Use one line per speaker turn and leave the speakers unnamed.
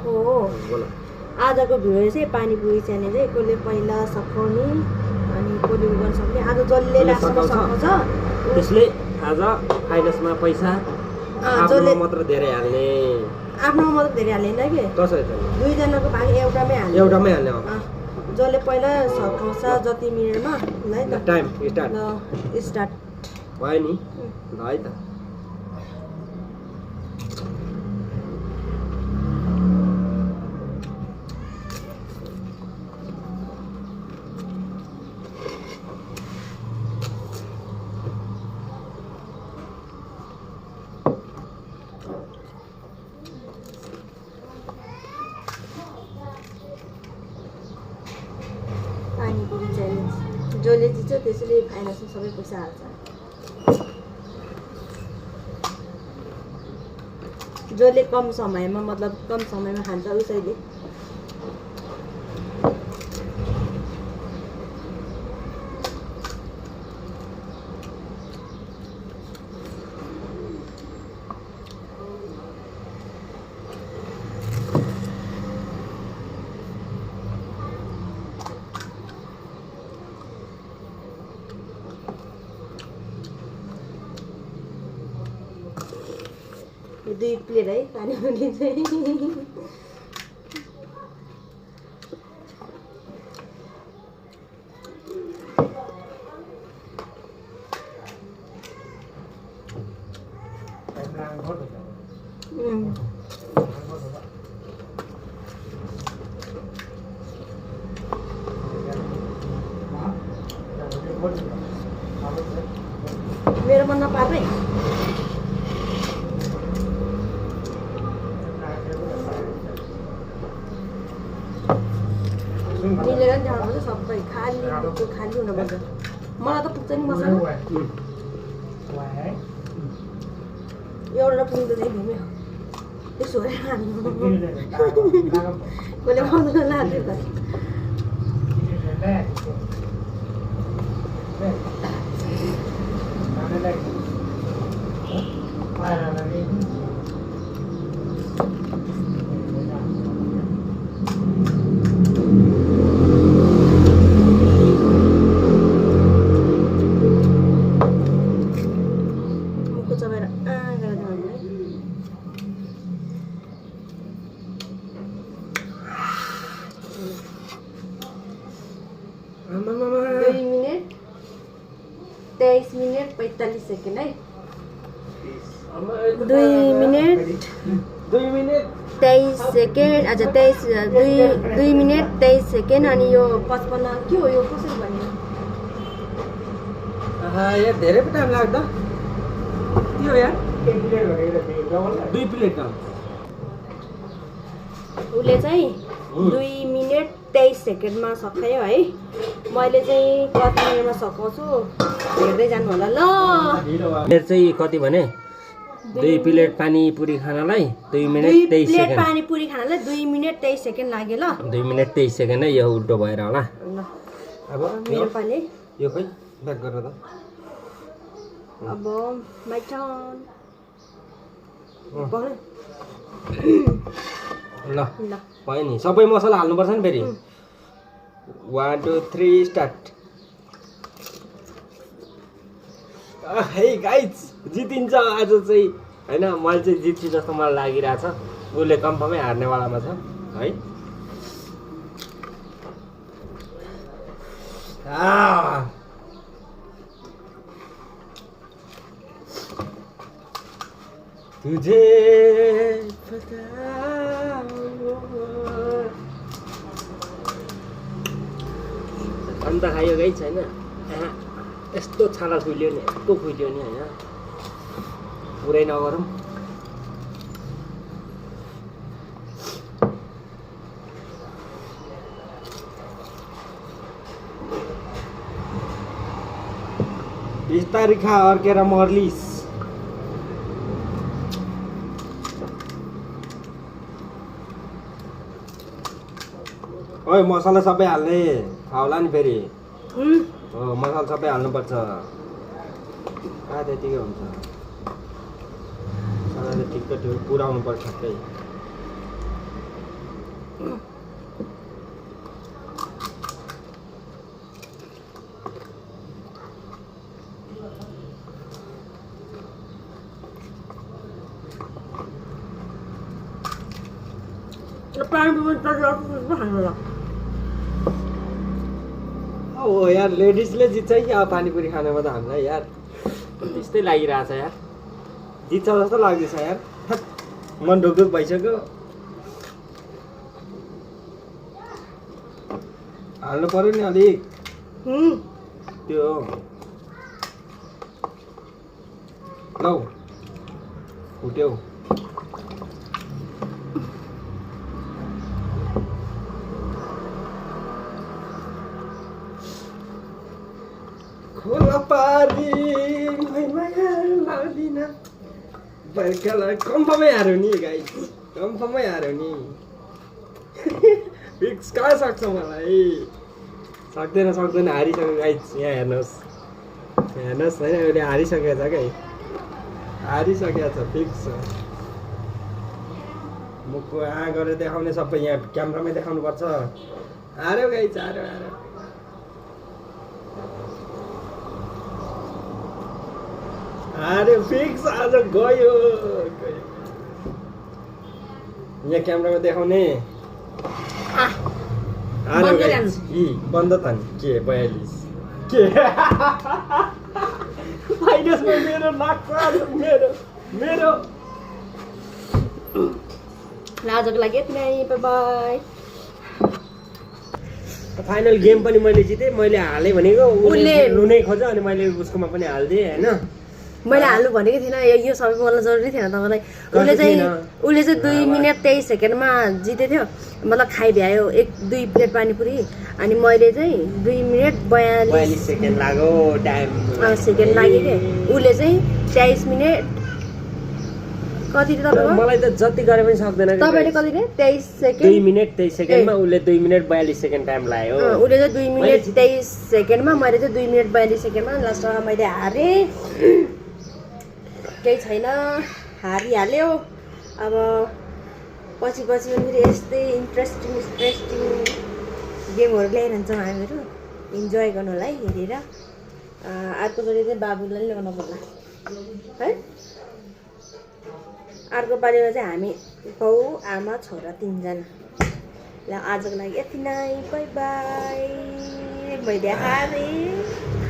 हो आजको भिडियो चाहिँ पानीपुरी चाहिने चाहिँ कसले पहिला सकाउने अनि कसले उ गर्न सक्ने आज जसले लास्टमा सकाउँछ
त्यसले आज फाइनसमा पैसा आफ्नो मात्र धेरै हाल्ने
आफ्नो मात्र धेरै हाल्दैन कि
कसरी त
दुईजनाको भाग एउटामै हाल्ने जसले पहिला सकाउँछ जति मिनेटमा ल है त
टाइम स्टार्ट
ल स्टार्ट
भयो नि ल है त
पानीपुरी च्यालेन्ज जसले जित्छ त्यसले फाइनसमा सबै पैसा हाल्छ जसले कम समयमा मतलब कम समयमा खान्छ उसैले दुई प्लेट है पानीपुरी चाहिँ मेरोमा नपार्दै मिलेर नि जानुपर्छ सबै खाली खाली हुनुपर्छ मलाई त पुग्छ नि मसला एउटा पुग्नु त घुम्यो त्यसो भएर कसले मसला लाग्यो त मिनट 45 सेकेन्ड है 2 मिनट 23 सेकेन्ड अच्छा 2 मिनट 23 सेकेन्ड अनि यो 55 के हो यो कसरी भन्यो
यार धेरै पो टाइम लाग्दा के हो यार 2 प्लेट
उसले चाहिँ 2 मिनट 23 सेकेन्डमा सकायो है मैले चाहिँ कति मिनटमा सकाउँछु हेर्दै जानु होला ल
मेरो चाहिँ कति भने 2 प्लेट पानीपुरी खानालाई 2 मिनट 23 सेकेन्ड
पानीपुरी खानालाई 2 मिनट 23 सेकेन्ड लाग्यो ल
2 मिनट 23 सेकेन्ड है यो उल्टो भएर होला
ल अब मेरो पाले
यो खै ब्याक गरेर त
अब माइ टर्न
ल भयो नि सबै मसला हाल्नुपर्छ नि फेरि 1 2 3 स्टार्ट हे गाइज जितिन्छ आज चाहिँ हैन मैले चाहिँ जित्छु जस्तो मलाई लागिरहेछ उसले कन्फर्मै हार्नेवालामा छ है तुझे पता अन्त खायो गई छैन यस्तो छाला खुल्यो नि यस्तो खुल्यो नि होइन पुरै नगरौँ बिस्तारी खा अर्केर मर्लिस ओइ मसला सबै हाल्ने खाउला नि फेरि हो मसला सबै हाल्नुपर्छ त्यतिकै हुन्छ मसलाले ठिक्क पुऱ्याउनु पर्छ ठ्याक्कै हो यार लेडिजले जित्छ कि अब पानीपुरी खानामा त हामीलाई यार त्यस्तै लागिरहेछ यार जित्छ जस्तो लाग्दैछ यार मन ढुकढुक भइसक्यो हाल्नु पर्यो नि अलिक त्यो लौ फुट्यो खोला पारी लाग्दिन बर्खालाई कम्फमै हार्यो नि गाइस कम्फमै हार्यो नि फिक्स कहाँ सक्छ मलाई सक्दैन हारिसक्यो गाइस यहाँ हेर्नुहोस् होइन अहिले हारिसकेको छ क्या हारिसकेको छ फिक्स छ मुखको गरेर देखाउने सबै यहाँ क्यामेरामै देखाउनु पर्छ हार्यो गाइस हार्यो अरे फिक्स आज गयो यहाँ क्यामेरामा देखाउने बन्द त नि के 42 के फाइनलमा मेरो लाग्छ मेरो
आजको लागि यति नै बाई
फाइनल गेम पनि मैले जितेँ मैले हालेँ भनेको उसले लुनै खोज्यो अनि मैले उसकोमा पनि हालिदिएँ होइन
मैले हाल्नु भनेको थिएन यो सबै बोल्न जरुरी थिएन तपाईँलाई उसले चाहिँ 2 मिनट 23 सेकेन्डमा जितेको थियो मतलब खाइ भ्यायो 1-2 प्लेट पानीपुरी अनि मैले चाहिँ 2 मिनट 42
सेकेन्ड लाग्यो टाइम
सेकेन्ड लाग्यो के उसले चाहिँ 23 मिनट कति तपाईको
मलाई त जति गरे पनि सक्दैन
तपाईले कति रे 23 सेकेन्ड
2 मिनट 23 सेकेन्डमा उसले 2 मिनट 42 सेकेन्ड टाइम लाग्यो
उसले चाहिँ 2 मिनट 23 सेकेन्डमा मैले चाहिँ 2 मिनट 42 सेकेन्डमा लास्टमा मैले हारेँ केही छैन हारिहाल्यो अब पछि पनि यस्तै इन्ट्रेस्टिङ गेमहरू ल्याइरहन्छौँ हामीहरू इन्जोय गर्नु होला है हेरेर अर्कोचोटि चाहिँ बाबुलाई ल्याउनु पर्ला है अर्को पालिमा चाहिँ हामी बाउ आमा छोरा 3 जना ल आजको लागि यति नै बाई बाई मैले हारेँ